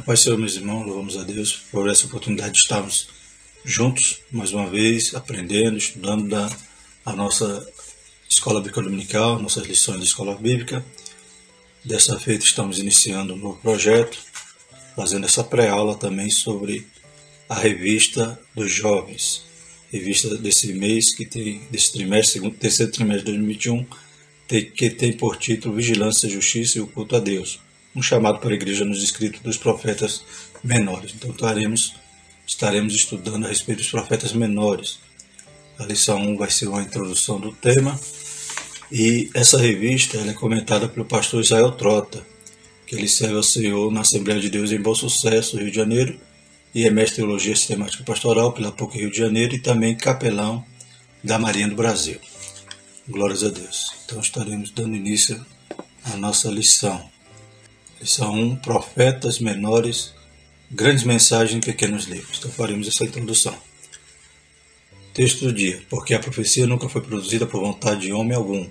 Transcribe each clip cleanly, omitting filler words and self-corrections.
Paz do Senhor, meus irmãos, louvamos a Deus por essa oportunidade de estarmos juntos, mais uma vez, aprendendo, estudando a nossa Escola Bíblica Dominical, nossas lições de Escola Bíblica. Dessa feita estamos iniciando um novo projeto, fazendo essa pré-aula também sobre a revista dos jovens, revista desse mês, desse trimestre, terceiro trimestre de 2021, que tem por título Vigilância, Justiça e o Culto a Deus, um chamado para a igreja nos escritos dos profetas menores. Então estaremos estudando a respeito dos profetas menores. A lição 1 vai ser uma introdução do tema, e essa revista ela é comentada pelo pastor Israel Trota, que ele serve ao Senhor na Assembleia de Deus em Bom Sucesso, Rio de Janeiro, e é mestre em Teologia Sistemática Pastoral pela PUC Rio de Janeiro e também capelão da Marinha do Brasil. Glórias a Deus. Então estaremos dando início à nossa lição. Lição 1, Profetas Menores, Grandes Mensagens em Pequenos Livros. Então faremos essa introdução. Texto do dia. Porque a profecia nunca foi produzida por vontade de homem algum,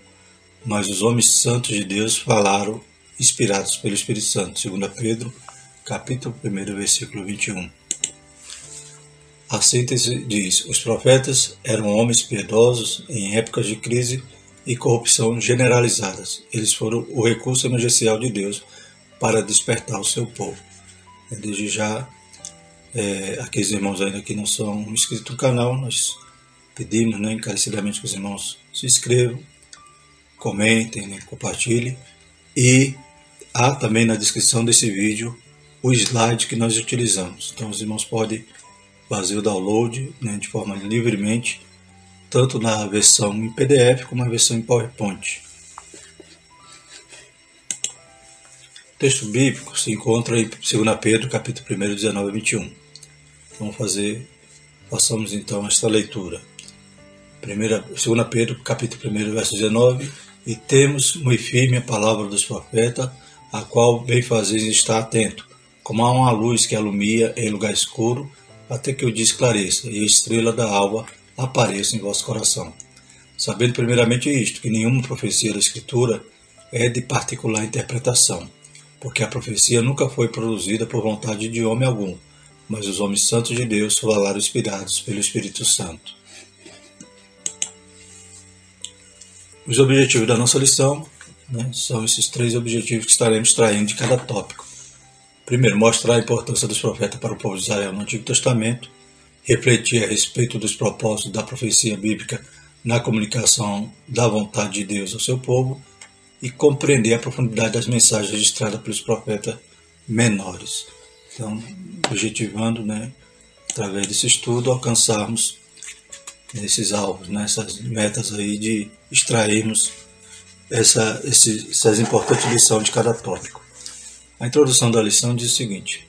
mas os homens santos de Deus falaram, inspirados pelo Espírito Santo. 2 Pedro, capítulo 1, versículo 21. A síntese diz: os profetas eram homens piedosos em épocas de crise e corrupção generalizadas. Eles foram o recurso emergencial de Deus para despertar o seu povo. Desde já, aqueles irmãos ainda que não são inscritos no canal, nós pedimos encarecidamente que os irmãos se inscrevam, comentem, compartilhem. E há também na descrição desse vídeo o slide que nós utilizamos. Então os irmãos podem fazer o download de forma livremente, tanto na versão em PDF como na versão em PowerPoint. O texto bíblico se encontra em 2 Pedro, capítulo 1, 19 a 21. Façamos então esta leitura. 2 Pedro, capítulo 1, verso 19. E temos muito firme a palavra dos profetas, a qual bem fazeis estar atento, como há uma luz que alumia em lugar escuro, até que o dia esclareça e a estrela da alva apareça em vosso coração. Sabendo primeiramente isto, que nenhuma profecia da Escritura é de particular interpretação, porque a profecia nunca foi produzida por vontade de homem algum, mas os homens santos de Deus falaram inspirados pelo Espírito Santo. Os objetivos da nossa lição são esses 3 objetivos que estaremos extraindo de cada tópico. Primeiro, mostrar a importância dos profetas para o povo de Israel no Antigo Testamento, refletir a respeito dos propósitos da profecia bíblica na comunicação da vontade de Deus ao seu povo e compreender a profundidade das mensagens registradas pelos profetas menores. Então, objetivando, através desse estudo, alcançarmos esses alvos, essas metas aí de extrairmos essas importantes lições de cada tópico. A introdução da lição diz o seguinte: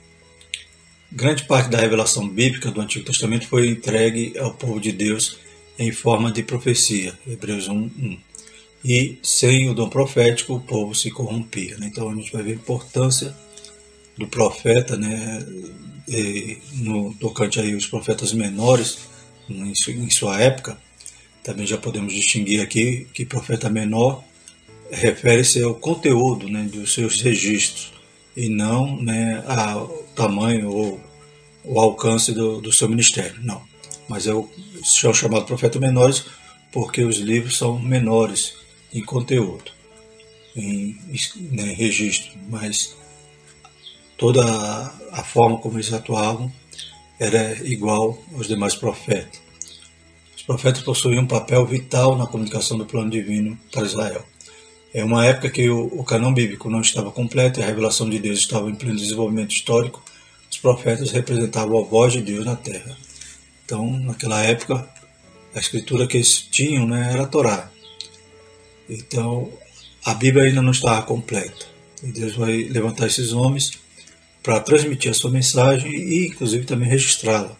grande parte da revelação bíblica do Antigo Testamento foi entregue ao povo de Deus em forma de profecia, Hebreus 1:1. E sem o dom profético o povo se corrompia. Então a gente vai ver a importância do profeta, no tocante aí os profetas menores em sua época. Também já podemos distinguir aqui que profeta menor refere-se ao conteúdo dos seus registros e não ao tamanho ou o alcance do seu ministério, não. Mas são chamados profetas menores porque os livros são menores em conteúdo, em registro, mas toda a forma como eles atuavam era igual aos demais profetas. Os profetas possuíam um papel vital na comunicação do plano divino para Israel. É uma época que o cânon bíblico não estava completo e a revelação de Deus estava em pleno desenvolvimento histórico. Os profetas representavam a voz de Deus na terra. Então, naquela época, a escritura que eles tinham era a Torá. Então, a Bíblia ainda não estava completa. E Deus vai levantar esses homens para transmitir a sua mensagem e, inclusive, também registrá-la.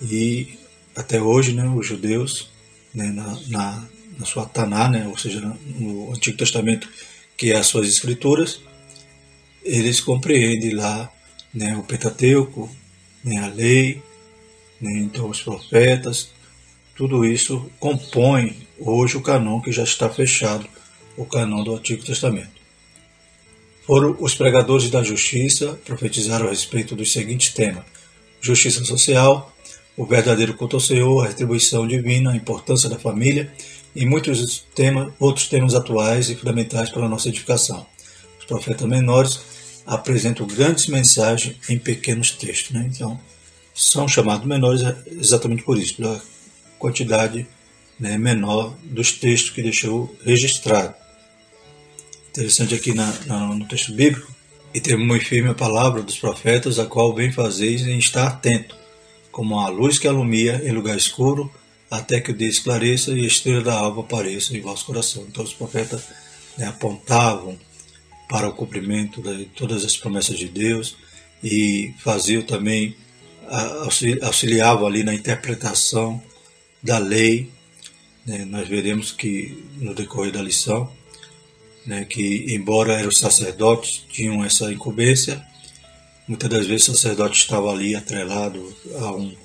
E, até hoje, os judeus, na sua Taná, ou seja, no Antigo Testamento, que é as suas escrituras, eles compreendem lá o Pentateuco, a lei, então os profetas. Tudo isso compõe hoje o cânon que já está fechado, o cânon do Antigo Testamento. Foram os pregadores da justiça, profetizaram a respeito dos seguintes temas: justiça social, o verdadeiro culto ao Senhor, a retribuição divina, a importância da família e muitos outros temas atuais e fundamentais para a nossa edificação. Os profetas menores apresentam grandes mensagens em pequenos textos, né? Então, são chamados menores exatamente por isso, pela quantidade, né, menor dos textos que deixou registrado. Interessante aqui no texto bíblico: e temos muito firme a palavra dos profetas, a qual bem fazeis em estar atento, como a luz que alumia em lugar escuro, até que o dia esclareça e a estrela da alva apareça em vosso coração. Então os profetas, né, apontavam para o cumprimento de todas as promessas de Deus e faziam também, auxiliavam ali na interpretação da lei, né? Nós veremos que no decorrer da lição, né, que embora eram os sacerdotes, tinham essa incumbência, muitas das vezes o sacerdote estava ali atrelado a um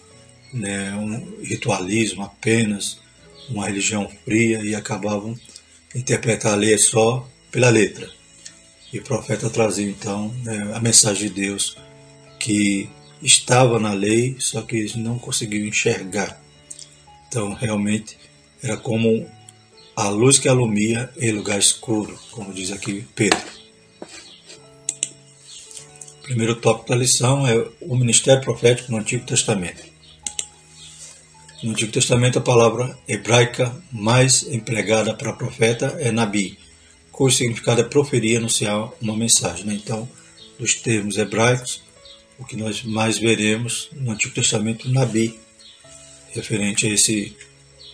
ritualismo apenas, uma religião fria, e acabavam interpretando a lei só pela letra. E o profeta trazia então, né, a mensagem de Deus que estava na lei, só que eles não conseguiam enxergar. Então realmente era como a luz que alumia em lugar escuro, como diz aqui Pedro. O primeiro tópico da lição é o ministério profético no Antigo Testamento. No Antigo Testamento, a palavra hebraica mais empregada para profeta é Nabi, cujo significado é proferir, anunciar uma mensagem, né? Então, dos termos hebraicos, o que nós mais veremos no Antigo Testamento, Nabi, referente a esse,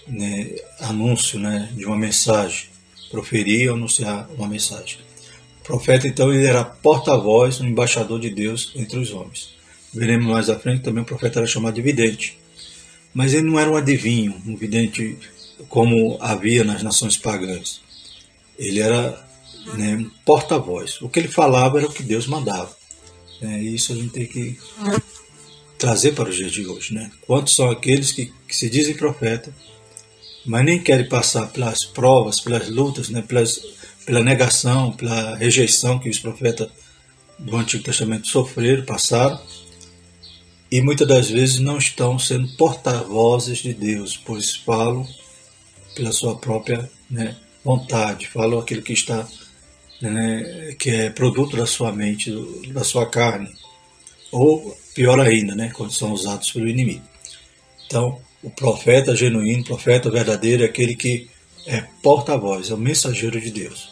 né, anúncio, né, de uma mensagem, proferir ou anunciar uma mensagem. O profeta, então, ele era porta-voz, um embaixador de Deus entre os homens. Veremos mais à frente também o profeta era chamado de vidente. Mas ele não era um adivinho, um vidente como havia nas nações pagãs. Ele era, né, um porta-voz. O que ele falava era o que Deus mandava. E isso a gente tem que trazer para os dias de hoje, né? Quantos são aqueles que se dizem profeta, mas nem querem passar pelas provas, pelas lutas, né, pela negação, pela rejeição que os profetas do Antigo Testamento sofreram, passaram, e muitas das vezes não estão sendo porta-vozes de Deus, pois falam pela sua própria, né, vontade, falam aquilo que está, né, que é produto da sua mente, da sua carne, ou pior ainda, né, quando são usados pelo inimigo. Então, o profeta genuíno, o profeta verdadeiro é aquele que é porta-voz, é o mensageiro de Deus.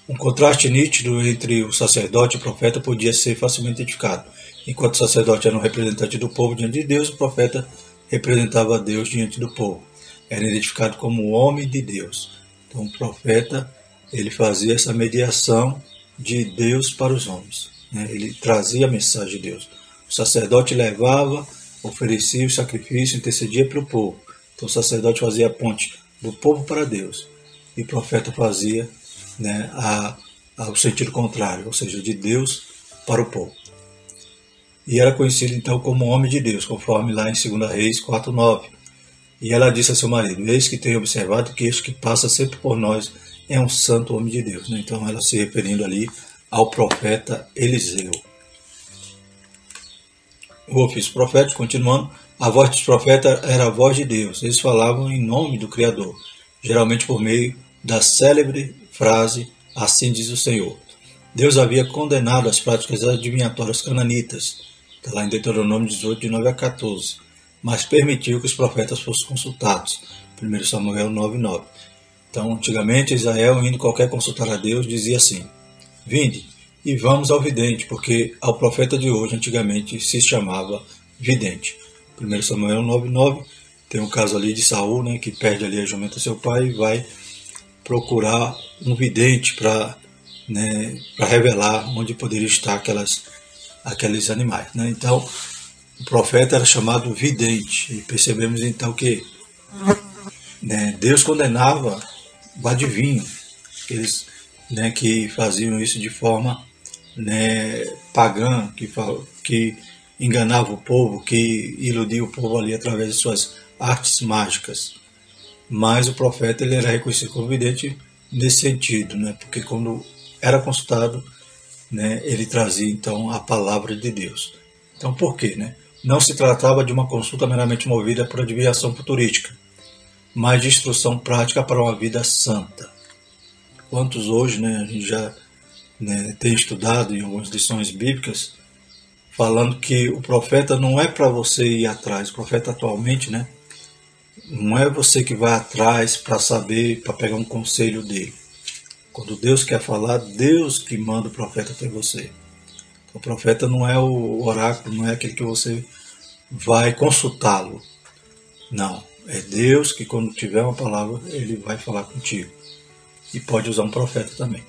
Um contraste nítido entre o sacerdote e o profeta podia ser facilmente identificado. Enquanto o sacerdote era um representante do povo diante de Deus, o profeta representava a Deus diante do povo. Era identificado como o homem de Deus. Então o profeta, ele fazia essa mediação de Deus para os homens, né? Ele trazia a mensagem de Deus. O sacerdote levava, oferecia o sacrifício, intercedia para o povo. Então o sacerdote fazia a ponte do povo para Deus. E o profeta fazia, né, o sentido contrário, ou seja, de Deus para o povo. E era conhecido então como homem de Deus, conforme lá em 2 Reis 4:9. E ela disse a seu marido: eis que tenho observado que este que passa sempre por nós é um santo homem de Deus. Então ela se referindo ali ao profeta Eliseu. O ofício profético, continuando, a voz dos profetas era a voz de Deus. Eles falavam em nome do Criador, geralmente por meio da célebre frase: assim diz o Senhor. Deus havia condenado as práticas adivinhatórias cananitas, está lá em Deuteronômio 18, de 9 a 14, mas permitiu que os profetas fossem consultados, 1 Samuel 9:9. Então, antigamente, Israel, indo qualquer consultar a Deus, dizia assim: vinde e vamos ao vidente, porque ao profeta de hoje, antigamente, se chamava vidente. 1 Samuel 9:9, tem um caso ali de Saul, né, que perde ali a jumenta do seu pai e vai procurar um vidente para, né, revelar onde poderia estar aqueles animais, né? Então, o profeta era chamado vidente, e percebemos então que, né, Deus condenava o adivinho, aqueles, né, que faziam isso de forma, né, pagã, que enganava o povo, que iludia o povo ali através de suas artes mágicas. Mas o profeta, ele era reconhecido como vidente nesse sentido, né? Porque quando era consultado, né, ele trazia então a palavra de Deus. Então por quê? Né? Não se tratava de uma consulta meramente movida por adivinhação futurística, mas de instrução prática para uma vida santa. Quantos hoje, né, a gente já, né, tem estudado em algumas lições bíblicas, falando que o profeta não é para você ir atrás. O profeta atualmente, né, não é você que vai atrás para saber, para pegar um conselho dele. Quando Deus quer falar, Deus que manda o profeta até você. O profeta não é o oráculo, não é aquele que você vai consultá-lo. Não, é Deus que quando tiver uma palavra, ele vai falar contigo. E pode usar um profeta também.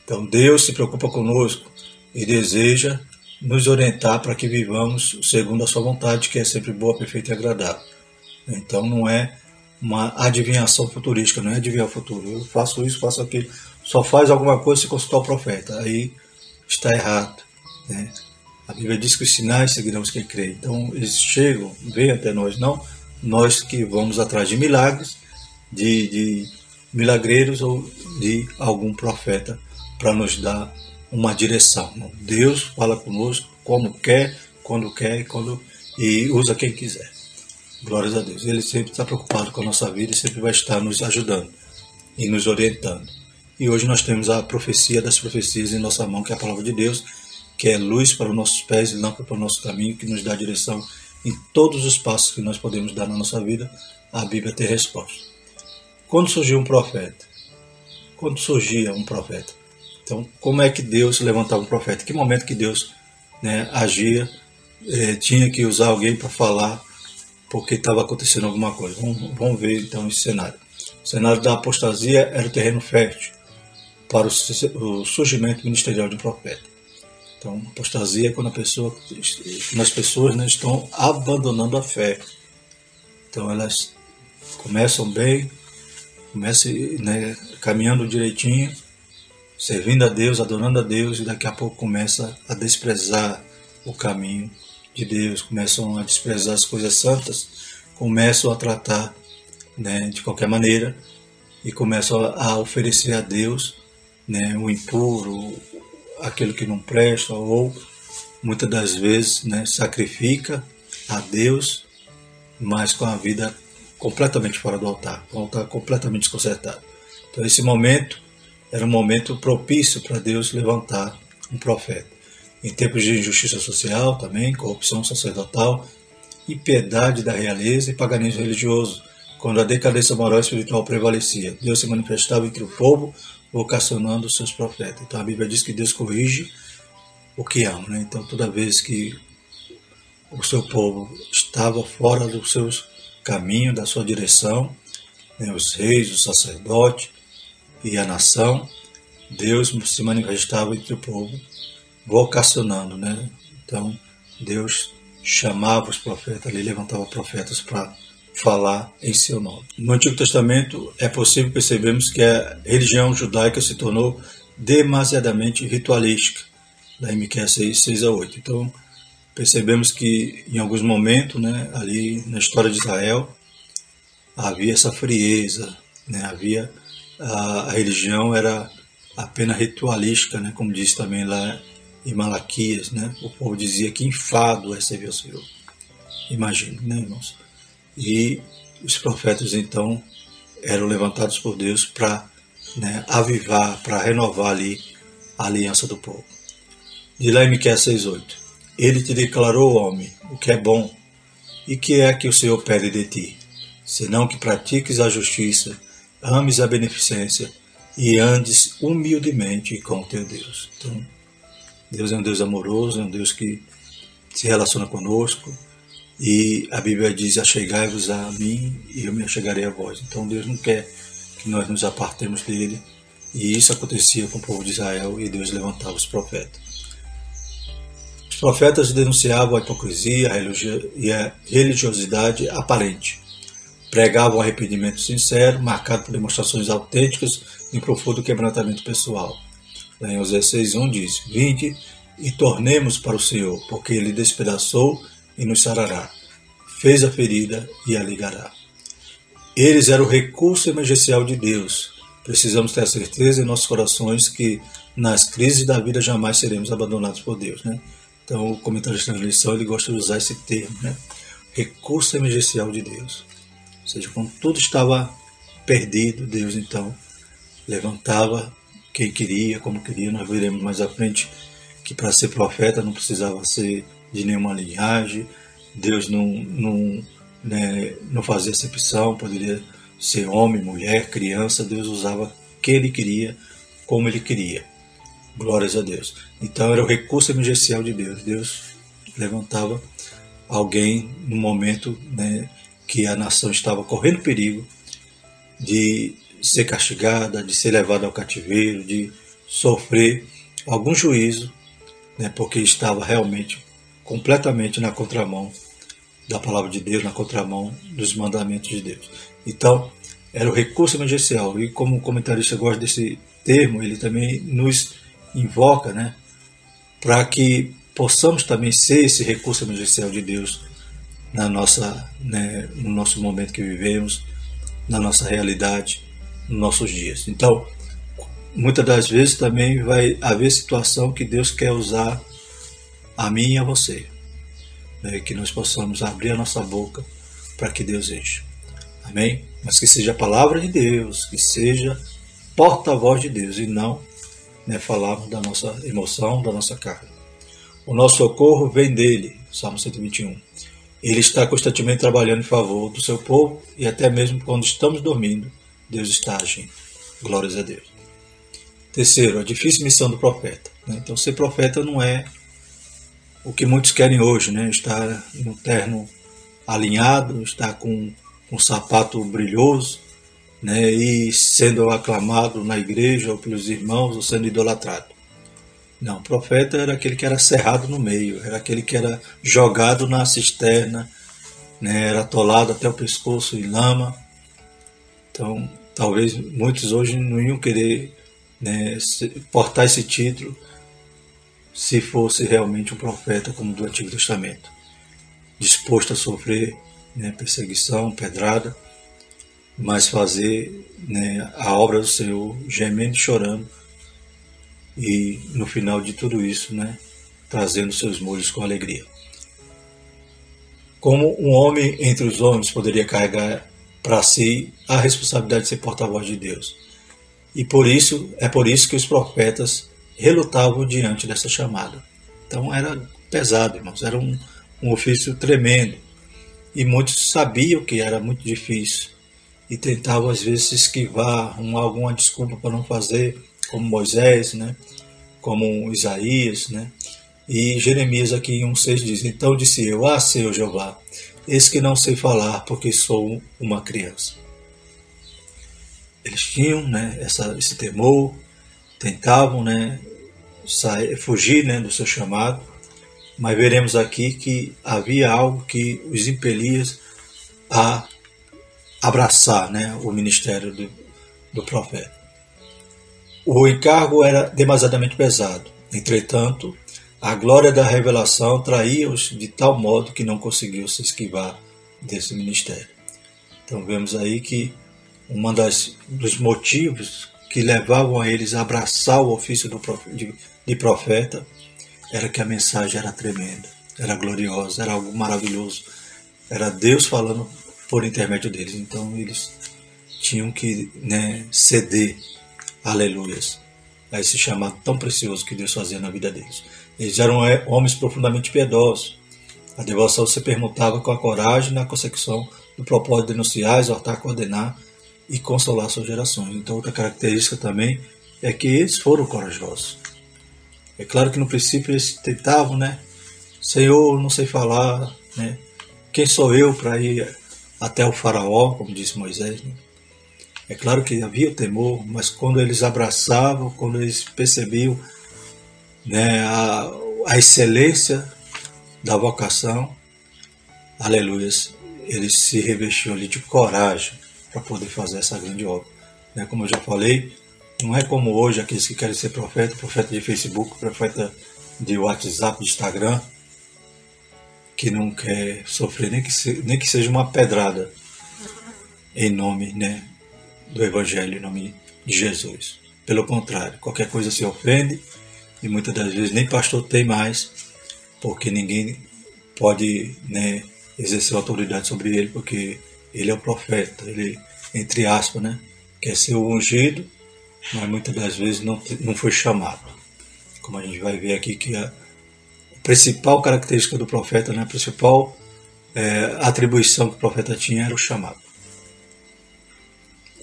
Então Deus se preocupa conosco e deseja nos orientar para que vivamos segundo a sua vontade, que é sempre boa, perfeita e agradável. Então não é uma adivinhação futurística, não é adivinhar o futuro. Eu faço isso, faço aquilo. Só faz alguma coisa se consultar o profeta. Aí está errado, né? A Bíblia diz que os sinais seguirão os que creem. Então eles chegam, vêm até nós, não nós que vamos atrás de milagres, de milagreiros ou de algum profeta para nos dar uma direção. Deus fala conosco como quer, quando quer e usa quem quiser. Glórias a Deus. Ele sempre está preocupado com a nossa vida e sempre vai estar nos ajudando e nos orientando. E hoje nós temos a profecia das profecias em nossa mão, que é a palavra de Deus, que é luz para os nossos pés e lâmpada para o nosso caminho, que nos dá direção em todos os passos que nós podemos dar na nossa vida. A Bíblia tem resposta. Quando surgiu um profeta? Quando surgia um profeta? Então, como é que Deus levantava um profeta? Que momento que Deus, né, agia, tinha que usar alguém para falar porque estava acontecendo alguma coisa? Vamos ver então esse cenário. O cenário da apostasia era o terreno fértil para o surgimento ministerial de um profeta. Então, apostasia é quando as pessoas, né, estão abandonando a fé. Então, elas começam bem, começam, né, caminhando direitinho, servindo a Deus, adorando a Deus, e daqui a pouco começa a desprezar o caminho de Deus, começam a desprezar as coisas santas, começam a tratar, né, de qualquer maneira e começam a oferecer a Deus, né, o impuro, aquilo que não presta, ou muitas das vezes, né, sacrifica a Deus, mas com a vida completamente fora do altar, com o altar completamente desconcertado. Então esse momento era um momento propício para Deus levantar um profeta. Em tempos de injustiça social também, corrupção sacerdotal, impiedade da realeza e paganismo religioso, quando a decadência moral e espiritual prevalecia, Deus se manifestava entre o povo, vocacionando os seus profetas. Então a Bíblia diz que Deus corrige o que ama, né? Então toda vez que o seu povo estava fora dos seus caminhos, da sua direção, né, os reis, os sacerdotes e a nação, Deus se manifestava entre o povo, vocacionando, né? Então Deus chamava os profetas ali, levantava profetas para falar em seu nome. No Antigo Testamento é possível percebermos que a religião judaica se tornou demasiadamente ritualística, da Miqueias 6:6-8. Então percebemos que em alguns momentos, né, ali na história de Israel, havia essa frieza, né, havia a religião era apenas ritualística, né, como diz também lá em Malaquias, né, o povo dizia que enfado é servir ao Senhor. Imagine, né, irmãos? E os profetas então eram levantados por Deus para, né, avivar, para renovar ali a aliança do povo. De lá em Miqueias 6:8. Ele te declarou, homem, o que é bom, e que é que o Senhor pede de ti, senão que pratiques a justiça, ames a beneficência e andes humildemente com o teu Deus. Então, Deus é um Deus amoroso, é um Deus que se relaciona conosco, e a Bíblia diz: achegai-vos a mim e eu me achegarei a vós. Então Deus não quer que nós nos apartemos dele, e isso acontecia com o povo de Israel, e Deus levantava os profetas. Os profetas denunciavam a hipocrisia e a religiosidade aparente. Pregavam arrependimento sincero, marcado por demonstrações autênticas e profundo quebrantamento pessoal. Lá em Oséias 6:1 diz: vinde e tornemos para o Senhor, porque ele despedaçou e nos sarará, fez a ferida e a ligará. Eles eram o recurso emergencial de Deus. Precisamos ter a certeza em nossos corações que nas crises da vida jamais seremos abandonados por Deus, né? Então, o comentarista da lição, ele gosta de usar esse termo, né? Recurso emergencial de Deus. Ou seja, quando tudo estava perdido, Deus então levantava quem queria, como queria. Nós veremos mais à frente que para ser profeta não precisava ser de nenhuma linhagem. Deus não fazia acepção, poderia ser homem, mulher, criança. Deus usava quem Ele queria, como Ele queria. Glórias a Deus. Então era o recurso emergencial de Deus. Deus levantava alguém no momento, né, que a nação estava correndo perigo de ser castigada, de ser levada ao cativeiro, de sofrer algum juízo, né, porque estava realmente completamente na contramão da palavra de Deus, na contramão dos mandamentos de Deus. Então, era o recurso emergencial. E como o comentarista gosta desse termo, ele também nos invoca, né, para que possamos também ser esse recurso emergencial de Deus na nossa, né, no nosso momento que vivemos, na nossa realidade, nos nossos dias. Então, muitas das vezes também vai haver situação que Deus quer usar a mim e a você, né, que nós possamos abrir a nossa boca para que Deus encha. Amém? Mas que seja a palavra de Deus, que seja porta-voz de Deus e não, né, falarmos da nossa emoção, da nossa carne. O nosso socorro vem dele, Salmo 121. Ele está constantemente trabalhando em favor do seu povo e até mesmo quando estamos dormindo, Deus está agindo. Glórias a Deus. Terceiro, a difícil missão do profeta. Então, ser profeta não é o que muitos querem hoje, né? Estar no terno alinhado, estar com um sapato brilhoso, né? E sendo aclamado na igreja ou pelos irmãos ou sendo idolatrado. Não, o profeta era aquele que era cerrado no meio, era aquele que era jogado na cisterna, né? Era atolado até o pescoço em lama. Então, talvez muitos hoje não iam querer, né, portar esse título se fosse realmente um profeta como do Antigo Testamento, disposto a sofrer, né, perseguição, pedrada, mas fazer, né, a obra do Senhor gemendo e chorando e no final de tudo isso, né, trazendo seus molhos com alegria. Como um homem entre os homens poderia carregar para si a responsabilidade de ser porta-voz de Deus? E por isso que os profetas relutavam diante dessa chamada. Então era pesado, irmãos, era um ofício tremendo. E muitos sabiam que era muito difícil e tentavam às vezes esquivar alguma desculpa para não fazer, como Moisés, né? Como Isaías, né? E Jeremias aqui em 1,6 diz: então disse eu, Senhor Jeová, eis que não sei falar porque sou uma criança. Eles tinham, né, esse temor, tentavam, né, fugir, né, do seu chamado, mas veremos aqui que havia algo que os impelia a abraçar, né, o ministério do profeta. O encargo era demasiadamente pesado, entretanto, a glória da revelação traía-os de tal modo que não conseguiam se esquivar desse ministério. Então vemos aí que dos motivos que levavam a eles a abraçar o ofício de profeta era que a mensagem era tremenda, era gloriosa, era algo maravilhoso. Era Deus falando por intermédio deles. Então eles tinham que, né, ceder, aleluias, a esse chamado tão precioso que Deus fazia na vida deles. Eles eram homens profundamente piedosos. A devoção se permutava com a coragem na consecução do propósito de denunciar, exortar, coordenar e consolar suas gerações. Então outra característica também é que eles foram corajosos. É claro que no princípio eles tentavam, né? Senhor, não sei falar, né? Quem sou eu para ir até o faraó, como disse Moisés, né? É claro que havia o temor, mas quando eles abraçavam, quando eles percebiam, né, a excelência da vocação, aleluias, eles se revestiam ali de coragem para poder fazer essa grande obra. Né? Como eu já falei, não é como hoje aqueles que querem ser profeta de Facebook, profeta de WhatsApp, de Instagram, que não quer sofrer nem que seja uma pedrada em nome, né, do Evangelho, em nome de Jesus. Pelo contrário, qualquer coisa se ofende, e muitas das vezes nem pastor tem mais, porque ninguém pode, né, exercer autoridade sobre ele, porque ele é o profeta, ele, entre aspas, né, quer ser o ungido, mas muitas das vezes não foi chamado. Como a gente vai ver aqui que a principal característica do profeta, né, a principal atribuição que o profeta tinha era o chamado.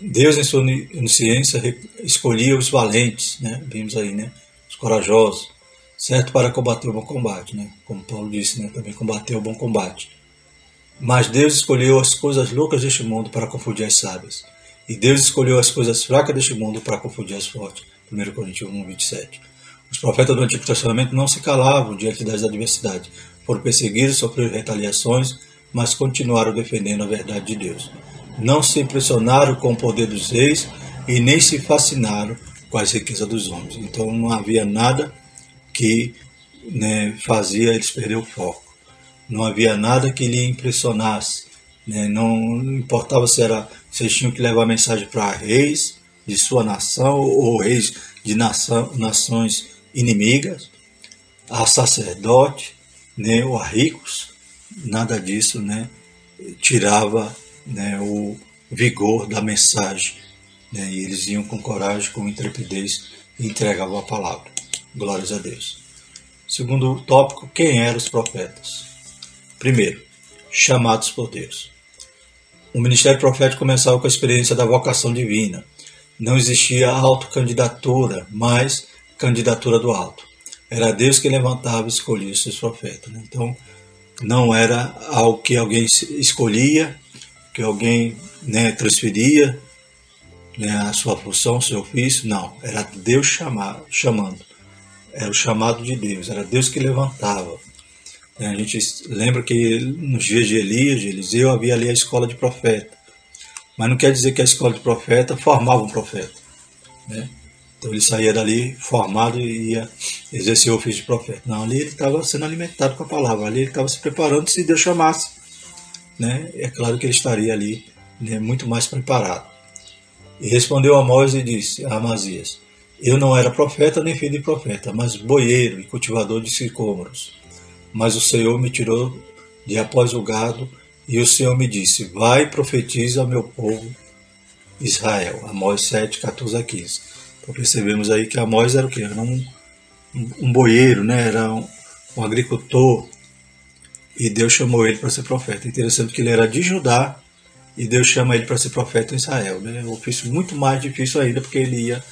Deus, em sua onisciência, escolhia os valentes, né, vimos aí, né, os corajosos, certo, para combater o bom combate, né, como Paulo disse, né, também combater o bom combate. Mas Deus escolheu as coisas loucas deste mundo para confundir as sábias. E Deus escolheu as coisas fracas deste mundo para confundir as fortes. 1 Coríntios 1, 27. Os profetas do Antigo Testamento não se calavam diante das adversidades. Foram perseguidos, sofreram retaliações, mas continuaram defendendo a verdade de Deus. Não se impressionaram com o poder dos reis e nem se fascinaram com as riquezas dos homens. Então não havia nada que, né, fazia eles perder o foco. Não havia nada que lhe impressionasse, né? Não importava se eles tinham que levar a mensagem para reis de sua nação ou reis de nações inimigas, a sacerdote, né, ou a ricos, nada disso, né, tirava, né, o vigor da mensagem, né, e eles iam com coragem, com intrepidez e entregavam a palavra. Glórias a Deus. Segundo tópico, quem eram os profetas? Primeiro, chamados por Deus. O ministério profético começava com a experiência da vocação divina. Não existia autocandidatura, mas candidatura do alto. Era Deus que levantava e escolhia os seus profetas. Então, não era algo que alguém escolhia, que alguém, né, transferia, né, a sua função, o seu ofício. Não, era Deus chamando. Era o chamado de Deus, era Deus que levantava. A gente lembra que nos dias de Elias, de Eliseu, havia ali a escola de profeta. Mas não quer dizer que a escola de profeta formava um profeta, né? Então ele saía dali formado e ia exercer o ofício de profeta. Não, ali ele estava sendo alimentado com a palavra. Ali ele estava se preparando se Deus chamasse, né? É claro que ele estaria ali, né, muito mais preparado. E respondeu Amós e disse a Amazias: eu não era profeta nem filho de profeta, mas boieiro e cultivador de sicômoros. Mas o Senhor me tirou de após o gado, e o Senhor me disse: vai e profetiza ao meu povo Israel. Amós 7, 14 a 15. Então percebemos aí que Amós era o quê? Era um boieiro, né? Era um agricultor, e Deus chamou ele para ser profeta. Interessante que ele era de Judá, e Deus chama ele para ser profeta em Israel, né? Um ofício muito mais difícil ainda, porque ele ia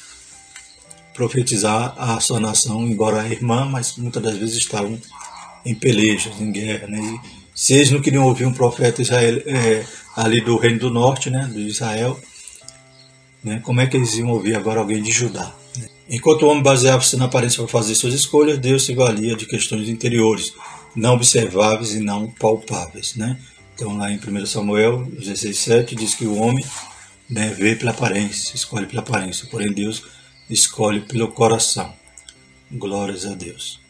profetizar a sua nação, embora a irmã, mas muitas das vezes estavam em pelejas, em guerra, né? E se eles não queriam ouvir um profeta ali do Reino do Norte, né, de Israel, né, como é que eles iam ouvir agora alguém de Judá? Né? Enquanto o homem baseava-se na aparência para fazer suas escolhas, Deus se valia de questões interiores, não observáveis e não palpáveis, né? Então lá em 1 Samuel 16:7 diz que o homem, né, vê pela aparência, escolhe pela aparência, porém Deus escolhe pelo coração. Glórias a Deus.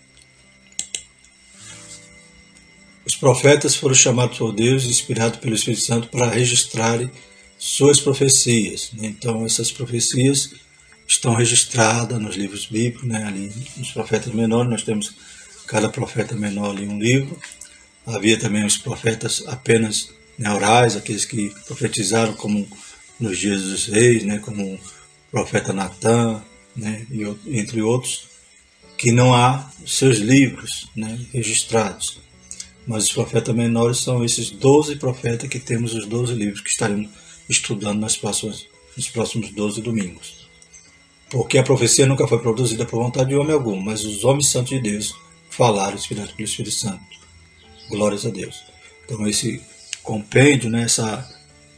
Os profetas foram chamados por Deus e inspirados pelo Espírito Santo para registrarem suas profecias, né? Então essas profecias estão registradas nos livros bíblicos, né? Ali nos profetas menores, nós temos cada profeta menor ali um livro. Havia também os profetas apenas, né, orais, aqueles que profetizaram como nos dias dos reis, né, como o profeta Natã, né, e entre outros, que não há seus livros, né, registrados. Mas os profetas menores são esses 12 profetas que temos os 12 livros que estaremos estudando nos próximos 12 domingos. Porque a profecia nunca foi produzida por vontade de homem algum, mas os homens santos de Deus falaram inspirados pelo Espírito Santo. Glórias a Deus. Então esse compêndio, né,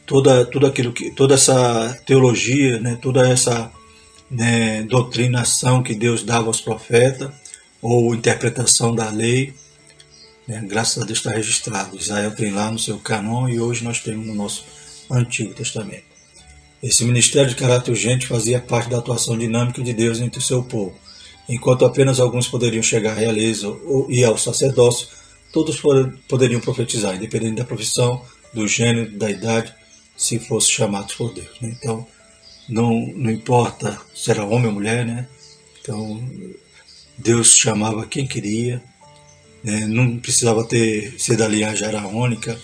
toda essa teologia, né, toda essa, né, doutrinação que Deus dava aos profetas, ou interpretação da lei, graças a Deus está registrado. Israel tem lá no seu canon e hoje nós temos no nosso Antigo Testamento. Esse ministério de caráter urgente fazia parte da atuação dinâmica de Deus entre o seu povo. Enquanto apenas alguns poderiam chegar à realeza e ao sacerdócio, todos poderiam profetizar, independente da profissão, do gênero, da idade, se fossem chamados por Deus. Então, não importa se era homem ou mulher, né? Então, Deus chamava quem queria, né? Não precisava ser da linhagem araônica,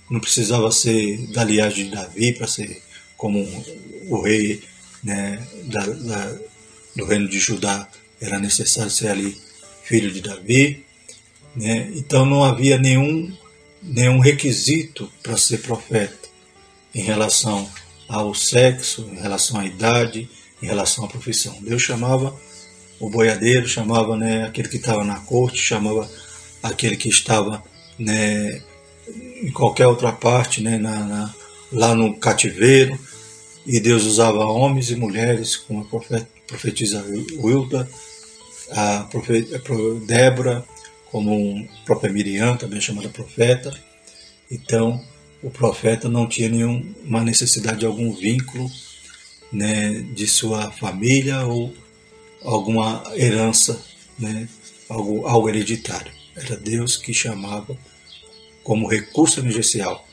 não precisava ser da linhagem de Davi para ser como o rei, né, do reino de Judá. Era necessário ser ali filho de Davi, né? Então não havia nenhum requisito para ser profeta em relação ao sexo, em relação à idade, em relação à profissão. Deus chamava o boiadeiro, chamava, né, aquele que estava na corte, chamava aquele que estava, né, em qualquer outra parte, né, lá no cativeiro, e Deus usava homens e mulheres, como a profetisa Wilda, a Débora, como a própria Miriam, também chamada profeta. Então, o profeta não tinha nenhuma necessidade de algum vínculo, né, de sua família ou alguma herança, né, algo hereditário. Era Deus que chamava como recurso emergencial.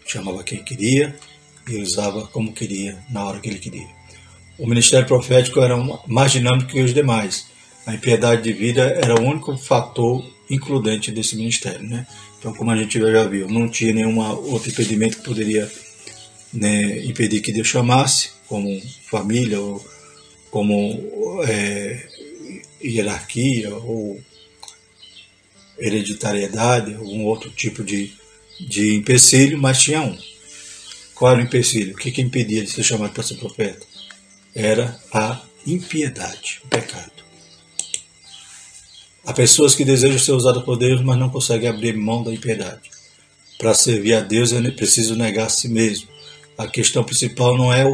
Chamava quem queria e usava como queria, na hora que ele queria. O ministério profético era mais dinâmico que os demais. A impiedade de vida era o único fator includente desse ministério, né? Então, como a gente já viu, não tinha nenhum outro impedimento que poderia, né, impedir que Deus chamasse, como família, ou como hierarquia, ou hereditariedade, algum outro tipo de empecilho, mas tinha um. Qual era o empecilho? O que impedia de ser chamado para ser profeta? Era a impiedade, o pecado. Há pessoas que desejam ser usadas por Deus, mas não conseguem abrir mão da impiedade. Para servir a Deus é preciso negar a si mesmo. A questão principal não é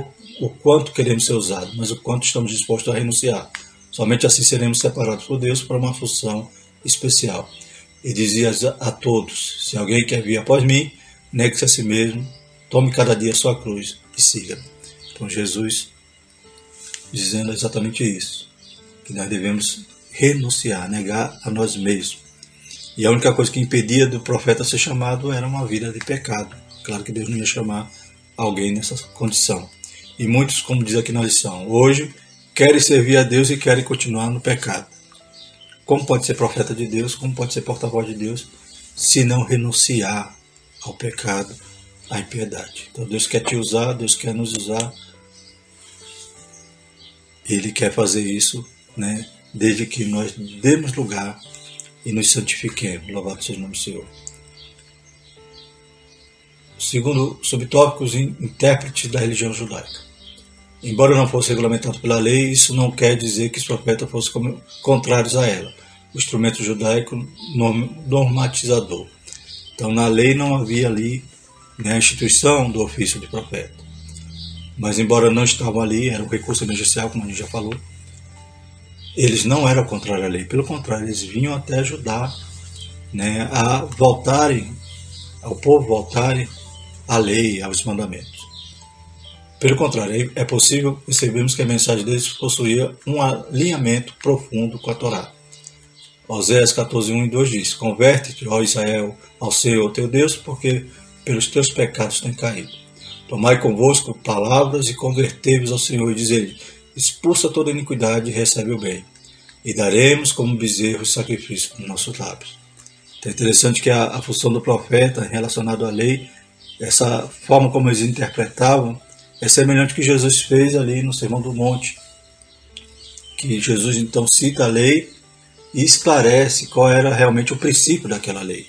o quanto queremos ser usados, mas o quanto estamos dispostos a renunciar. Somente assim seremos separados por Deus para uma função especial. E dizia a todos: se alguém quer vir após mim, negue-se a si mesmo, tome cada dia a sua cruz e siga. Então Jesus dizendo exatamente isso, que nós devemos renunciar, negar a nós mesmos. E a única coisa que impedia do profeta ser chamado era uma vida de pecado. Claro que Deus não ia chamar alguém nessa condição. E muitos, como diz aqui na lição, hoje querem servir a Deus e querem continuar no pecado. Como pode ser profeta de Deus, como pode ser porta-voz de Deus, se não renunciar ao pecado, à impiedade? Então Deus quer te usar, Deus quer nos usar. Ele quer fazer isso, né, desde que nós demos lugar e nos santifiquemos. Louvado seja o nome do Senhor. Segundo subtópicos, intérpretes da religião judaica. Embora não fosse regulamentado pela lei, isso não quer dizer que os profetas fossem contrários a ela. O instrumento judaico normatizador. Então, na lei não havia ali, né, a instituição do ofício de profeta. Mas, embora não estavam ali, era um recurso emergencial, como a gente já falou, eles não eram contrários à lei. Pelo contrário, eles vinham até ajudar, né, a voltarem, ao povo voltarem à lei, aos mandamentos. Pelo contrário, é possível percebermos que a mensagem deles possuía um alinhamento profundo com a Torá. Oséias 14, 1 e 2 diz: converte-te, ó Israel, ao Senhor teu Deus, porque pelos teus pecados têm caído. Tomai convosco palavras e convertei-vos ao Senhor, e diz-lhe: expulsa toda iniquidade e recebe o bem, e daremos como bezerro sacrifício nos nossos lábios. Então é interessante que a função do profeta relacionada à lei, essa forma como eles interpretavam, é semelhante ao que Jesus fez ali no Sermão do Monte, que Jesus então cita a lei e esclarece qual era realmente o princípio daquela lei,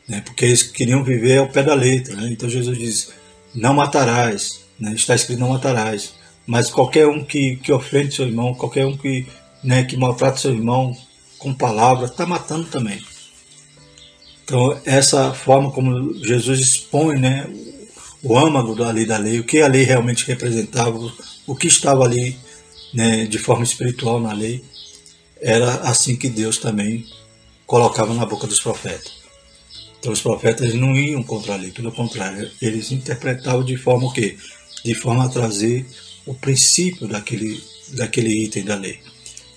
né? Porque eles queriam viver ao pé da letra, né? Então Jesus diz: não matarás, né? Está escrito não matarás, mas qualquer um que ofende seu irmão, qualquer um que, né, que maltrata seu irmão com palavras, está matando também. Então essa forma como Jesus expõe, né, o âmago ali da lei, o que a lei realmente representava, o que estava ali, né, de forma espiritual na lei, era assim que Deus também colocava na boca dos profetas. Então os profetas não iam contra a lei, pelo contrário, eles interpretavam de forma o quê? De forma a trazer o princípio daquele item da lei,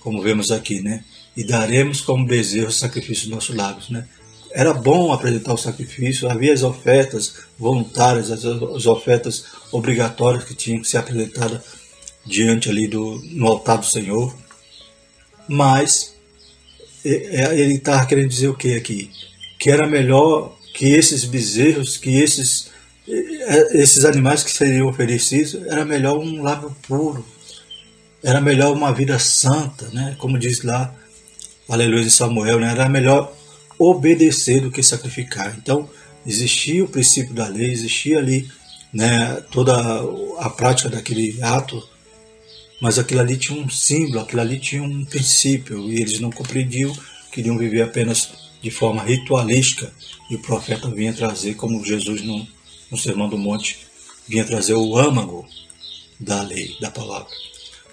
como vemos aqui, né? E daremos como bezerro sacrifício dos nossos lábios, né? era bom apresentar o sacrifício, havia as ofertas voluntárias, as ofertas obrigatórias que tinham que ser apresentadas diante ali no altar do Senhor, mas ele estava querendo dizer o que aqui? Que era melhor que esses bezerros, que esses animais que seriam oferecidos, era melhor um lábio puro, era melhor uma vida santa, né? Como diz lá, aleluia, de Samuel, né? Era melhor obedecer do que sacrificar. Então, existia o princípio da lei, existia ali, né, toda a prática daquele ato, mas aquilo ali tinha um símbolo, aquilo ali tinha um princípio, e eles não compreendiam, queriam viver apenas de forma ritualística, e o profeta vinha trazer, como Jesus no Sermão do Monte, vinha trazer o âmago da lei, da palavra.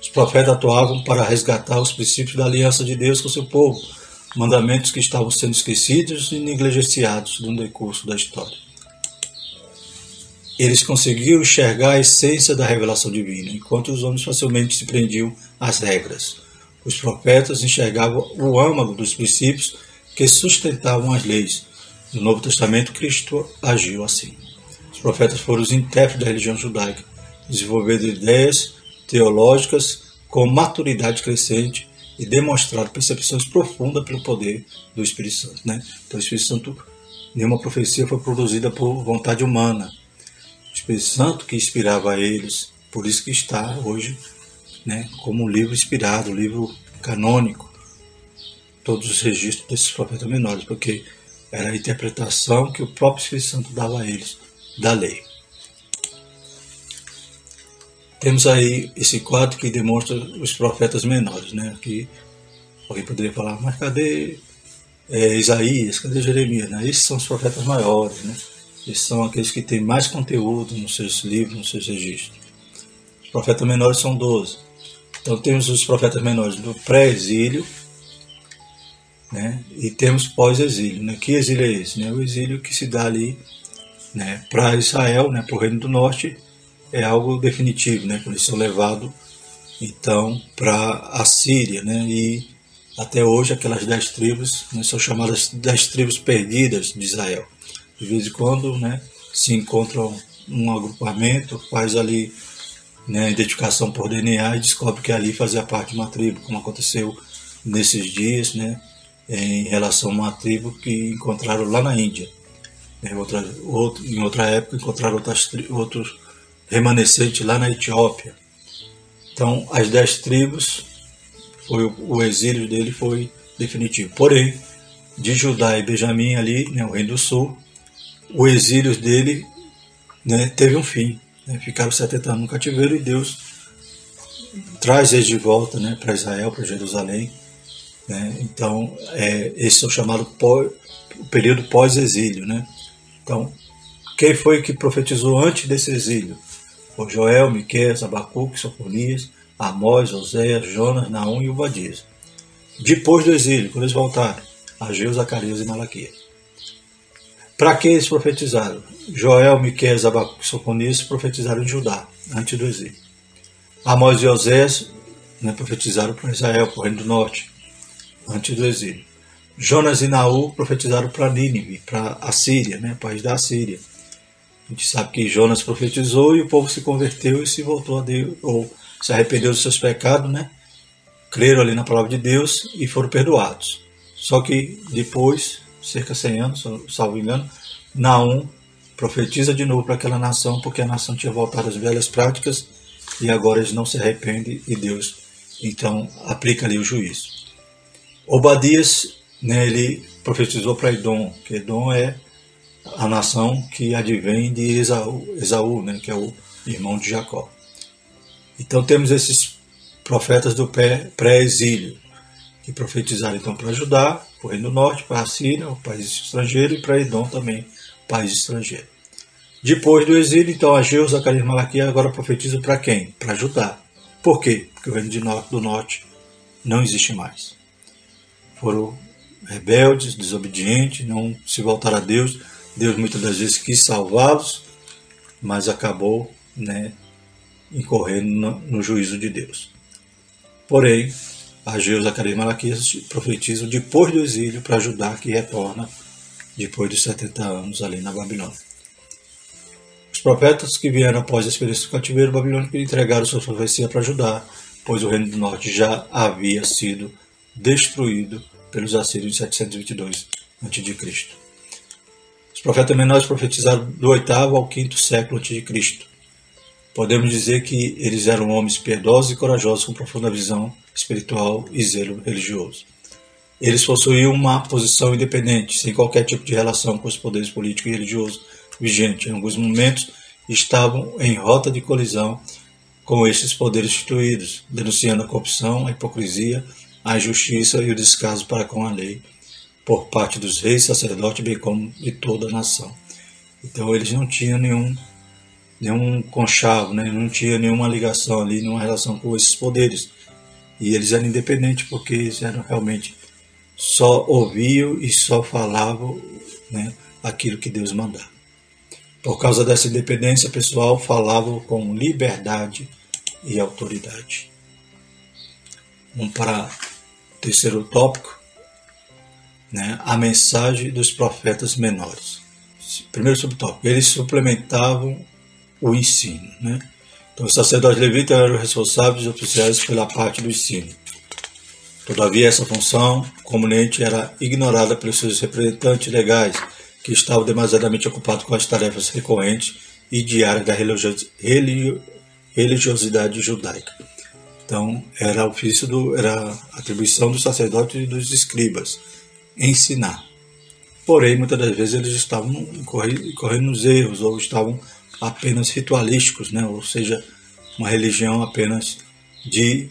Os profetas atuavam para resgatar os princípios da aliança de Deus com o seu povo, mandamentos que estavam sendo esquecidos e negligenciados no decurso da história. Eles conseguiram enxergar a essência da revelação divina, enquanto os homens facilmente se prendiam às regras. Os profetas enxergavam o âmago dos princípios que sustentavam as leis. No Novo Testamento, Cristo agiu assim. Os profetas foram os intérpretes da religião judaica, desenvolvendo ideias teológicas com maturidade crescente e demonstraram percepções profundas pelo poder do Espírito Santo. Né? Então, o Espírito Santo, nenhuma profecia foi produzida por vontade humana. O Espírito Santo que inspirava eles, por isso que está hoje, né, como um livro inspirado, um livro canônico, todos os registros desses profetas menores, porque era a interpretação que o próprio Espírito Santo dava a eles da lei. Temos aí esse quadro que demonstra os profetas menores, né? Que alguém poderia falar, mas cadê Isaías, cadê Jeremias? Né? Esses são os profetas maiores, né? Esses são aqueles que têm mais conteúdo nos seus livros, nos seus registros. Os profetas menores são 12. Então temos os profetas menores do pré-exílio, né? E temos pós-exílio. Né? Que exílio é esse? Né? O exílio que se dá ali, né, para Israel, né, para o Reino do Norte, é algo definitivo, né? Quando eles são levados então para a Síria, né? E até hoje aquelas 10 tribos, né, são chamadas 10 tribos perdidas de Israel. De vez em quando, né, se encontram um agrupamento, faz ali, né, a identificação por DNA e descobre que ali fazia parte de uma tribo, como aconteceu nesses dias, né, em relação a uma tribo que encontraram lá na Índia. Em outra época encontraram outros remanescentes lá na Etiópia. Então, as 10 tribos, o exílio dele foi definitivo. Porém, de Judá e Benjamim ali, né, o Reino do Sul, o exílio dele, né, teve um fim. Né, ficaram 70 anos no cativeiro e Deus traz eles de volta, né, para Israel, para Jerusalém. Né, então, esse é o chamado período pós-exílio. Né? Então, quem foi que profetizou antes desse exílio? Foi Joel, Miqueias, Abacuque, Sofonias, Amós, Oséias, Jonas, Naum e Obadias. Depois do exílio, quando eles voltaram, Ageu, Zacarias e Malaquias. Para que eles profetizaram? Joel, Miqueias, Abacuque e Sofonias profetizaram em Judá, antes do exílio. Amós e Oséias, né, profetizaram para Israel, para o Reino do Norte, antes do exílio. Jonas e Naum profetizaram para Nínive, para a Síria, né, país da Síria. A gente sabe que Jonas profetizou e o povo se converteu e se voltou a Deus, ou se arrependeu dos seus pecados, né? Creram ali na palavra de Deus e foram perdoados. Só que depois, cerca de 100 anos, salvo engano, Naum profetiza de novo para aquela nação, porque a nação tinha voltado às velhas práticas e agora eles não se arrependem e Deus então aplica ali o juízo. Obadias, né, ele profetizou para Edom, que Edom é a nação que advém de Esaú, né, que é o irmão de Jacó. Então temos esses profetas do pré-exílio, que profetizaram então para Judá, para o Reino do Norte, para a Síria, o país estrangeiro, e para Edom também, país estrangeiro. Depois do exílio, então Ageu, Zacarias e Malaquias agora profetizam para quem? Para Judá. Por quê? Porque o Reino do Norte não existe mais. Foram rebeldes, desobedientes, não se voltaram a Deus. Deus muitas das vezes quis salvá-los, mas acabou, né, incorrendo no juízo de Deus. Porém, Ageu, Zacarias e Malaquias profetizam depois do exílio para Judá, que retorna, depois dos 70 anos ali na Babilônia. Os profetas que vieram após a experiência do cativeiro babilônico entregaram sua profecia para Judá, pois o reino do norte já havia sido destruído pelos assírios em 722 a.C. Os profetas menores profetizaram do 8º ao 5º século a.C. Podemos dizer que eles eram homens piedosos e corajosos com profunda visão espiritual e zelo religioso. Eles possuíam uma posição independente, sem qualquer tipo de relação com os poderes políticos e religiosos vigentes. Em alguns momentos, estavam em rota de colisão com estes poderes instituídos, denunciando a corrupção, a hipocrisia, a injustiça e o descaso para com a lei, por parte dos reis, sacerdotes, bem como de toda a nação. Então eles não tinham nenhum conchavo, né? Não tinha nenhuma ligação ali, nenhuma relação com esses poderes. E eles eram independentes porque eles eram realmente só ouviam e só falavam, né, aquilo que Deus mandava. Por causa dessa independência pessoal, falavam com liberdade e autoridade. Vamos para o terceiro tópico, né, a mensagem dos profetas menores. Primeiro subtópico, eles suplementavam o ensino, né? Então, os sacerdotes levitas eram responsáveis e oficiais pela parte do ensino. Todavia, essa função comumente era ignorada pelos seus representantes legais, que estavam demasiadamente ocupados com as tarefas recorrentes e diárias da religiosidade judaica. Então, era a atribuição dos sacerdotes e dos escribas, ensinar. Porém, muitas das vezes eles estavam correndo nos erros, ou estavam apenas ritualísticos, né? Ou seja, uma religião apenas de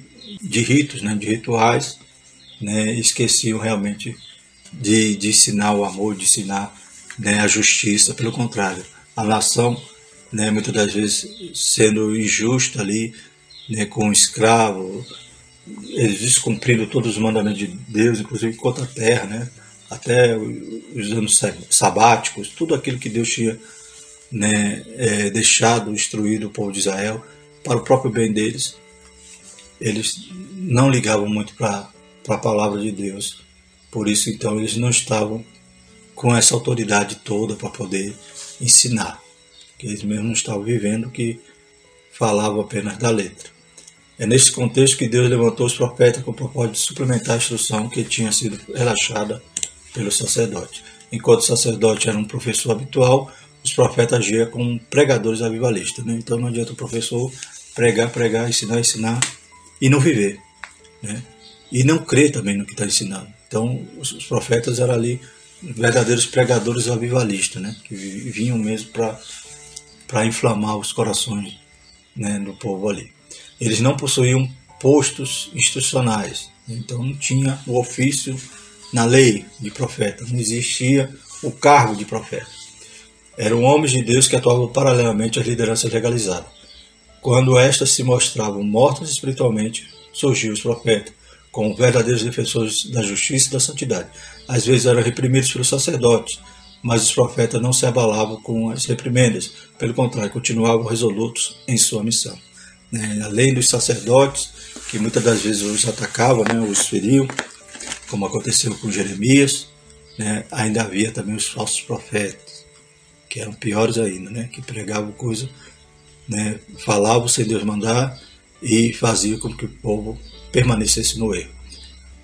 ritos, né? De rituais, né? Esqueciam realmente de ensinar o amor, de ensinar, né, a justiça. Pelo contrário, a nação, né, muitas das vezes sendo injusta ali, né, com o escravo, eles descumprindo todos os mandamentos de Deus, inclusive contra a terra, né? Até os anos sabáticos, tudo aquilo que Deus tinha, né, deixado, instruído o povo de Israel para o próprio bem deles. Eles não ligavam muito para a palavra de Deus, por isso então eles não estavam com essa autoridade toda para poder ensinar, que eles mesmos não estavam vivendo, que falavam apenas da letra. É nesse contexto que Deus levantou os profetas com o propósito de suplementar a instrução que tinha sido relaxada pelo sacerdote. Enquanto o sacerdote era um professor habitual, os profetas agiam como pregadores avivalistas, né? Então não adianta o professor pregar, ensinar e não viver, né? E não crer também no que está ensinando. Então os profetas eram ali verdadeiros pregadores avivalistas, né? Que vinham mesmo para inflamar os corações, né, do povo ali. Eles não possuíam postos institucionais, então não tinha o ofício na lei de profeta, não existia o cargo de profeta. Eram homens de Deus que atuavam paralelamente às lideranças legalizadas. Quando estas se mostravam mortas espiritualmente, surgiam os profetas, como verdadeiros defensores da justiça e da santidade. Às vezes eram reprimidos pelos sacerdotes, mas os profetas não se abalavam com as reprimendas, pelo contrário, continuavam resolutos em sua missão. Além dos sacerdotes, que muitas das vezes os atacavam, né, os feriam, como aconteceu com Jeremias, né, ainda havia também os falsos profetas, que eram piores ainda, né, que pregavam coisas, né, falavam sem Deus mandar e faziam com que o povo permanecesse no erro.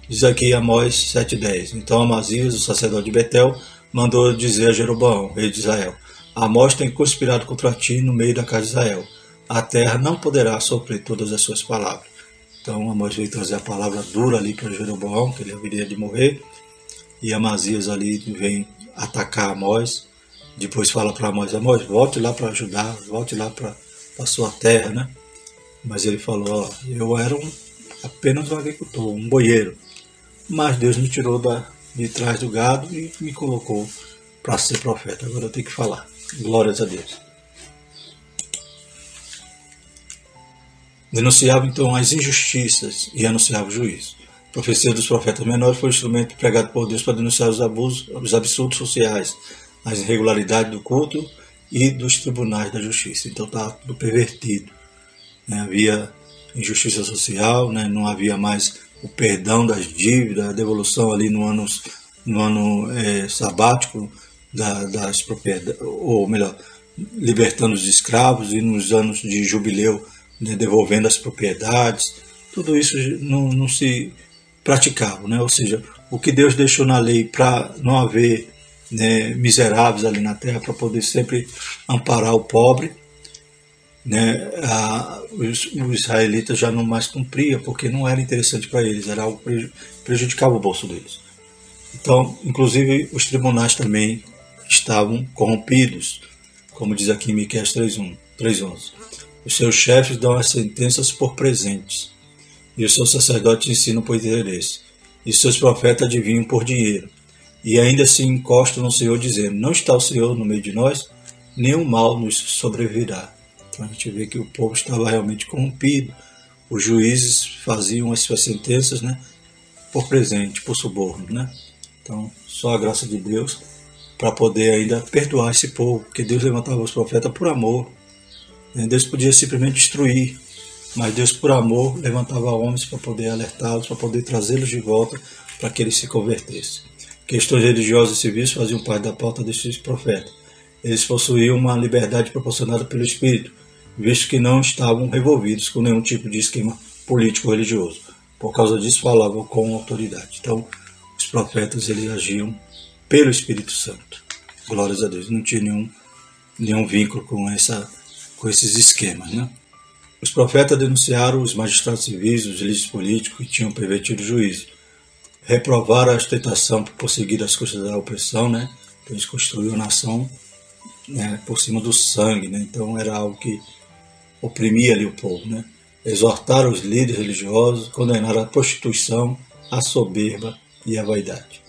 Diz aqui Amós 7,10. Então Amazias, o sacerdote de Betel, mandou dizer a Jeroboão, rei de Israel: Amós tem conspirado contra ti no meio da casa de Israel. A terra não poderá sofrer todas as suas palavras. Então Amós veio trazer a palavra dura ali para Jeroboão, que ele haveria de morrer, e Amazias ali vem atacar Amós. Depois fala para Amós: Amós, volte lá para Judá, volte lá para a sua terra, né? Mas ele falou: eu era apenas um agricultor, um boieiro, mas Deus me tirou de trás do gado e me colocou para ser profeta. Agora eu tenho que falar. Glórias a Deus. Denunciava então as injustiças e anunciava o juízo. A profecia dos profetas menores foi um instrumento pregado por Deus para denunciar os abusos, os absurdos sociais, as irregularidades do culto e dos tribunais da justiça. Então estava tudo pervertido, né? Havia injustiça social, né? Não havia mais o perdão das dívidas, a devolução ali no ano sabático, das propriedades, ou melhor, libertando os escravos, e nos anos de jubileu, né, devolvendo as propriedades. Tudo isso não se praticava, né? Ou seja, o que Deus deixou na lei para não haver, né, miseráveis ali na terra, para poder sempre amparar o pobre, né, os israelitas já não mais cumpriam, porque não era interessante para eles, era algo que prejudicava o bolso deles. Então, inclusive, os tribunais também estavam corrompidos, como diz aqui em Miqueias 3:11. Os seus chefes dão as sentenças por presentes, e os seus sacerdotes ensinam por interesse, e os seus profetas adivinham por dinheiro, e ainda se encostam no Senhor, dizendo: não está o Senhor no meio de nós, nenhum mal nos sobrevirá. Então a gente vê que o povo estava realmente corrompido. Os juízes faziam as suas sentenças, né, por presente, por suborno, né? Então, só a graça de Deus para poder ainda perdoar esse povo, porque Deus levantava os profetas por amor. Deus podia simplesmente destruir, mas Deus, por amor, levantava homens para poder alertá-los, para poder trazê-los de volta, para que eles se convertessem. Questões religiosas e civis faziam parte da pauta desses profetas. Eles possuíam uma liberdade proporcionada pelo Espírito, visto que não estavam revolvidos com nenhum tipo de esquema político-religioso. Por causa disso, falavam com autoridade. Então, os profetas, eles agiam pelo Espírito Santo. Glórias a Deus. Não tinha nenhum vínculo com esses esquemas, né? Os profetas denunciaram os magistrados civis, os líderes políticos que tinham pervertido o juízo. Reprovaram a ostentação por conseguir as custas da opressão, né? Então, eles construíram a nação, né, por cima do sangue, né? Então era algo que oprimia ali o povo, né? Exortaram os líderes religiosos, condenaram a prostituição, a soberba e a vaidade.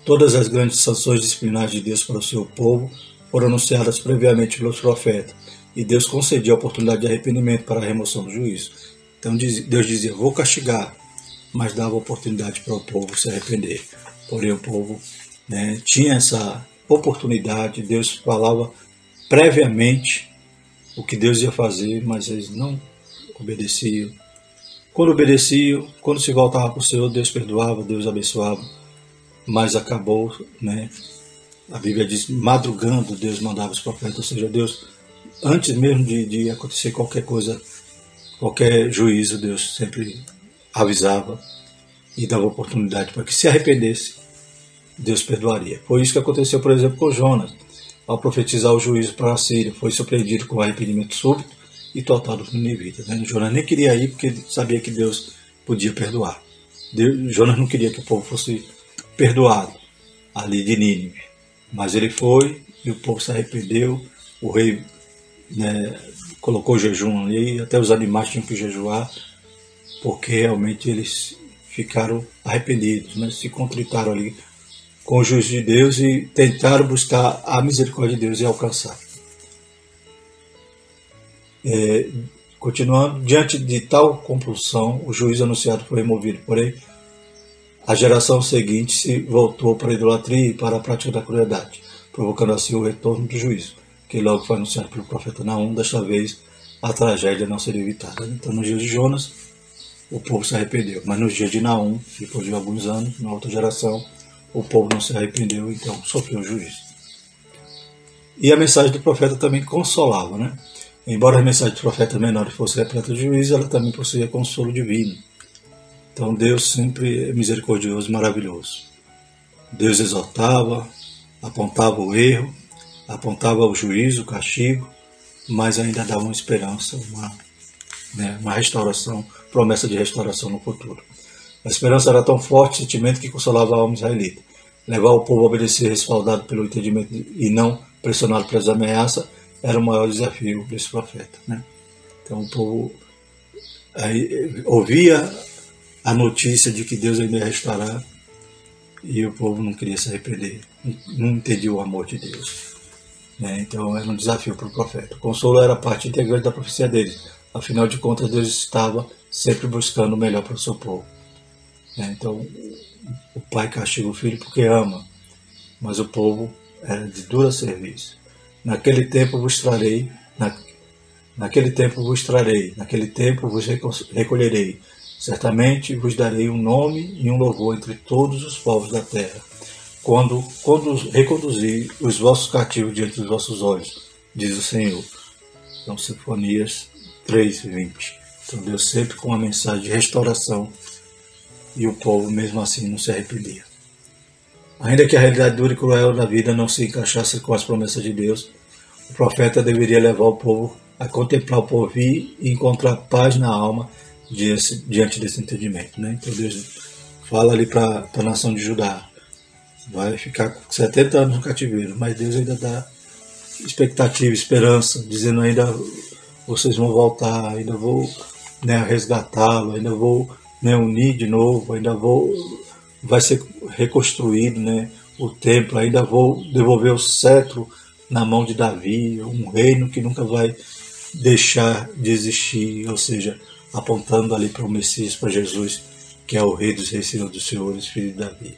Todas as grandes sanções disciplinares de Deus para o seu povo foram anunciadas previamente pelos profetas, e Deus concedia a oportunidade de arrependimento para a remoção do juízo. Então Deus dizia: vou castigar, mas dava oportunidade para o povo se arrepender. Porém o povo, né, tinha essa oportunidade. Deus falava previamente o que Deus ia fazer, mas eles não obedeciam. Quando obedeciam, quando se voltava para o Senhor, Deus perdoava, Deus abençoava, mas acabou, né? A Bíblia diz: madrugando Deus mandava os profetas, ou seja, Deus, antes mesmo de acontecer qualquer coisa, qualquer juízo, Deus sempre avisava e dava oportunidade para que se arrependesse, Deus perdoaria. Foi isso que aconteceu, por exemplo, com Jonas. Ao profetizar o juízo para a Síria, foi surpreendido com arrependimento súbito e total dos ninivitas. Jonas nem queria ir porque sabia que Deus podia perdoar. Jonas não queria que o povo fosse perdoado ali de Nínive, mas ele foi e o povo se arrependeu. O rei, né, colocou jejum ali, até os animais tinham que jejuar, porque realmente eles ficaram arrependidos, né, se contritaram ali com o juízo de Deus e tentaram buscar a misericórdia de Deus e alcançar. Continuando, diante de tal compulsão, o juízo anunciado foi removido, porém a geração seguinte se voltou para a idolatria e para a prática da crueldade, provocando assim o retorno do juízo, que logo foi anunciado pelo profeta Naum. Desta vez a tragédia não seria evitada. Então, nos dias de Jonas, o povo se arrependeu, mas nos dias de Naum, depois de alguns anos, na outra geração, o povo não se arrependeu, então sofreu o juízo. E a mensagem do profeta também consolava, né? Embora a mensagem do profeta menor fosse repleta de juízo, ela também possuía consolo divino. Então Deus sempre é misericordioso e maravilhoso. Deus exaltava, apontava o erro, apontava o juízo, o castigo, mas ainda dava uma esperança, uma restauração, promessa de restauração no futuro. A esperança era tão forte, sentimento, que consolava a alma israelita. Levar o povo a obedecer, respaldado pelo entendimento e não pressionado pelas ameaças, era o maior desafio desse profeta, né? Então o povo ouvia a notícia de que Deus ainda ia restaurar e o povo não queria se arrepender, não entendia o amor de Deus, né? Então era um desafio para o profeta. O consolo era parte integrante da profecia dele. Afinal de contas, Deus estava sempre buscando o melhor para o seu povo. Então, o pai castiga o filho porque ama, mas o povo era de dura serviço. Naquele tempo vos trarei, naquele tempo vos trarei, naquele tempo vos recolherei. Certamente vos darei um nome e um louvor entre todos os povos da terra. quando reconduzir os vossos cativos diante dos vossos olhos, diz o Senhor. Então, Sinfonias 3:20. Então, Deus sempre com uma mensagem de restauração, e o povo mesmo assim não se arrependia. Ainda que a realidade dura e cruel da vida não se encaixasse com as promessas de Deus, o profeta deveria levar o povo a contemplar o porvir e encontrar paz na alma diante desse entendimento, né? Então Deus fala ali para a nação de Judá: vai ficar 70 anos no cativeiro, mas Deus ainda dá expectativa, esperança, dizendo: ainda vocês vão voltar, ainda vou, né, resgatá-lo, ainda vou, né, unir de novo, vai ser reconstruído, né, o templo, ainda vou devolver o cetro na mão de Davi, um reino que nunca vai deixar de existir, ou seja, apontando ali para o Messias, para Jesus, que é o Rei dos Reis, Senhor dos Senhores, filho de Davi.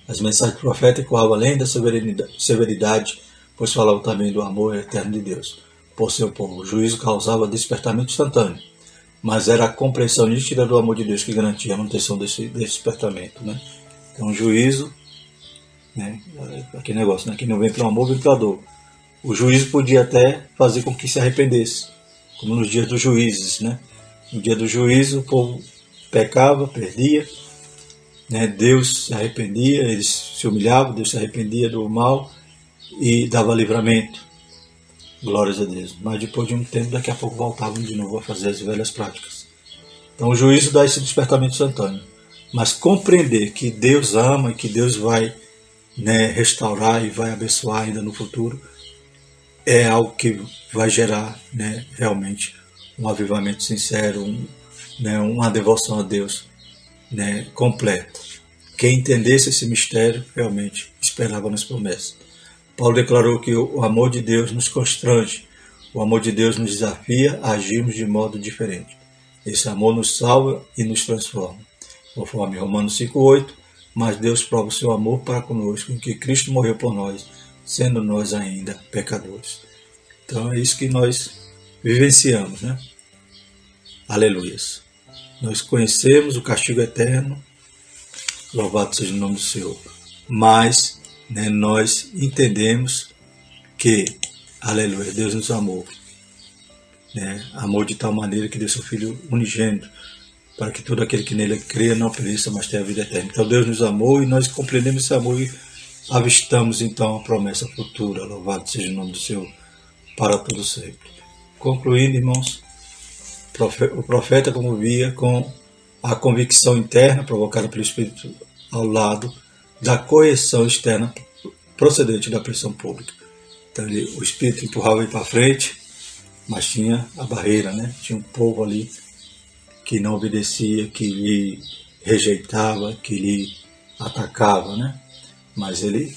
As mensagens do profeta ecoavam além da severidade, pois falavam também do amor eterno de Deus por seu povo. O juízo causava despertamento instantâneo, mas era a compreensão nítida do amor de Deus que garantia a manutenção desse despertamento, né? Então, o juízo, né, aquele negócio, né, que não vem pelo amor, vem pela dor. O juízo podia até fazer com que se arrependesse, como nos dias dos juízes, né? No dia do juízo, o povo pecava, perdia, né? Deus se arrependia, eles se humilhavam, Deus se arrependia do mal e dava livramento. Glórias a Deus. Mas depois de um tempo, daqui a pouco voltavam de novo a fazer as velhas práticas. Então o juízo dá esse despertamento instantâneo. Mas compreender que Deus ama e que Deus vai, né, restaurar e vai abençoar ainda no futuro, é algo que vai gerar, né, realmente um avivamento sincero, uma devoção a Deus, né, completa. Quem entendesse esse mistério realmente esperava nas promessas. Paulo declarou que o amor de Deus nos constrange, o amor de Deus nos desafia a agirmos de modo diferente. Esse amor nos salva e nos transforma. Conforme Romanos 5:8, mas Deus prova o seu amor para conosco, em que Cristo morreu por nós, sendo nós ainda pecadores. Então é isso que nós vivenciamos, né? Aleluias. Nós conhecemos o castigo eterno, louvado seja o nome do Senhor, mas, né, nós entendemos que, aleluia, Deus nos amou, né? Amou de tal maneira que deu seu Filho unigênito, para que todo aquele que nele crê não pereça, mas tenha a vida eterna. Então Deus nos amou e nós compreendemos esse amor e avistamos então a promessa futura, louvado seja o nome do Senhor, para todo sempre. Concluindo, irmãos, o profeta convivia com a convicção interna provocada pelo Espírito ao lado da correção externa procedente da pressão pública. Então o Espírito empurrava ele para frente, mas tinha a barreira, né? Tinha um povo ali que não obedecia, que lhe rejeitava, que lhe atacava, né? Mas ele,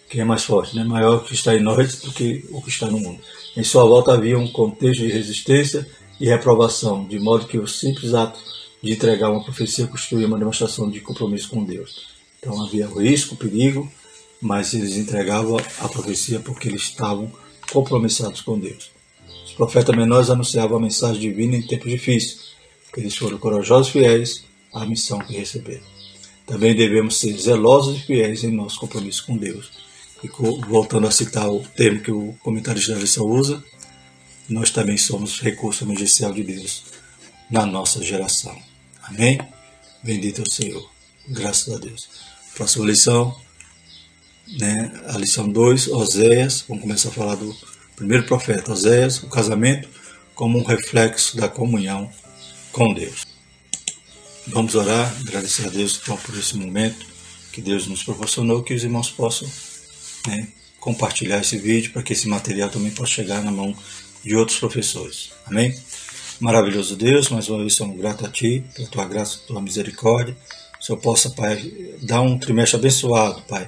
quem é mais forte, né? Maior que está em nós do que o que está no mundo. Em sua volta havia um contexto de resistência e reprovação, de modo que o simples ato de entregar uma profecia constituía uma demonstração de compromisso com Deus. Então havia o risco, o perigo, mas eles entregavam a profecia porque eles estavam compromissados com Deus. Os profetas menores anunciavam a mensagem divina em tempos difíceis. Eles foram corajosos e fiéis à missão que receberam. Também devemos ser zelosos e fiéis em nosso compromisso com Deus. E voltando a citar o termo que o comentarista da lição usa, nós também somos recurso emergencial de Deus na nossa geração. Amém? Bendito é o Senhor. Graças a Deus. Próxima lição, né? A lição 2, Oséias. Vamos começar a falar do primeiro profeta, Oséias, o casamento como um reflexo da comunhão com Deus. Vamos orar, agradecer a Deus então, por esse momento que Deus nos proporcionou, que os irmãos possam, né, compartilhar esse vídeo para que esse material também possa chegar na mão de outros professores. Amém? Maravilhoso Deus, mais uma vez somos gratos a Ti, pela Tua graça, pela Tua misericórdia. Que o Senhor possa, Pai, dar um trimestre abençoado, Pai,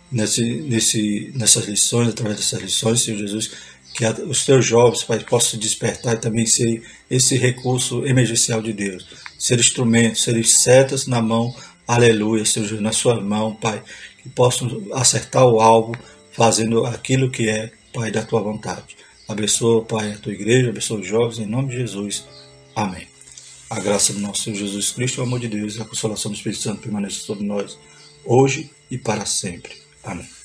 nessas lições, através dessas lições, Senhor Jesus, que os Teus jovens, Pai, possam se despertar e também ser esse recurso emergencial de Deus, ser instrumentos, serem setas na mão, aleluia, Senhor Jesus, na Sua mão, Pai, que possam acertar o alvo, fazendo aquilo que é, Pai, da Tua vontade. Abençoa, Pai, a Tua igreja, abençoa os jovens, em nome de Jesus. Amém. A graça do nosso Senhor Jesus Cristo, o amor de Deus e a consolação do Espírito Santo permaneça sobre nós, hoje e para sempre. Amém.